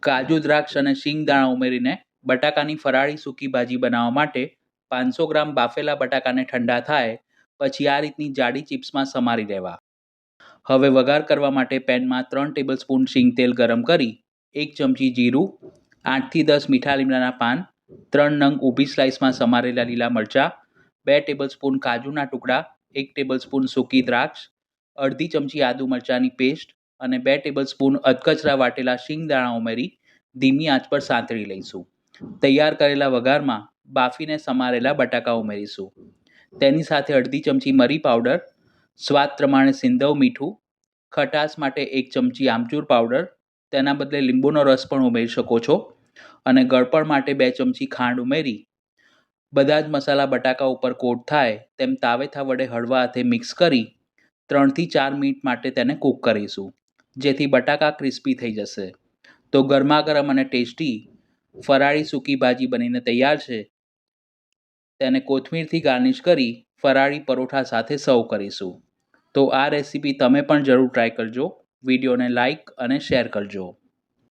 કાજુ, દ્રાક્ષ અને શિંગદાણા ઉમેરીને બટાકાની ફરાળી સૂકી ભાજી બનાવવા માટે 500 ગ્રામ બાફેલા બટાકાને ઠંડા થાય પછી આ રીતની જાડી ચિપ્સમાં સમારી લેવા. હવે વઘાર કરવા માટે પેનમાં 3 ટેબલસ્પૂન શીંગ તેલ ગરમ કરી 1 ચમચી જીરું, 8 થી 10 મીઠા લીમડાના પાન, 3 નંગ ઊભી સ્લાઇસમાં સમારેલા લીલા મરચાં, 2 ટેબલસ્પૂન કાજુના ટુકડા, 1 ટેબલસ્પૂન સૂકી દ્રાક્ષ, અડધી ચમચી આદુ મરચાંની પેસ્ટ અને 2 ટેબલસ્પૂન અધકચરા વાટેલા શિંગદાણા ઉમેરી ધીમી આંચ પર સાંતળી લઈશું. તૈયાર કરેલા વઘારમાં બાફીને સમારેલા બટાકા ઉમેરીશું. તેની સાથે અડધી ચમચી મરી પાવડર, સ્વાદ પ્રમાણે સિંધવ મીઠું, ખટાશ માટે 1 ચમચી આમચૂર પાવડર, તેના બદલે લીંબુનો રસ પણ ઉમેરી શકો છો, અને ગળપણ માટે 2 ચમચી ખાંડ ઉમેરી બધા જ મસાલા બટાકા ઉપર કોટ થાય તેમ તાવેથા વડે હળવા હાથે મિક્સ કરી 3 થી 4 મિનિટ માટે તેને કૂક કરીશું, જેથી બટાકા ક્રિસ્પી થઈ જશે. તો ગરમાગરમ અને ટેસ્ટી ફરાળી સૂકી ભાજી બનીને તૈયાર છે. તેને કોથમીરથી ગાર્નિશ કરી ફરાળી પરોઠા સાથે સર્વ કરીશું. તો આ રેસીપી તમે પણ જરૂર ટ્રાય કરજો. વિડીયોને લાઇક અને શેર કરજો.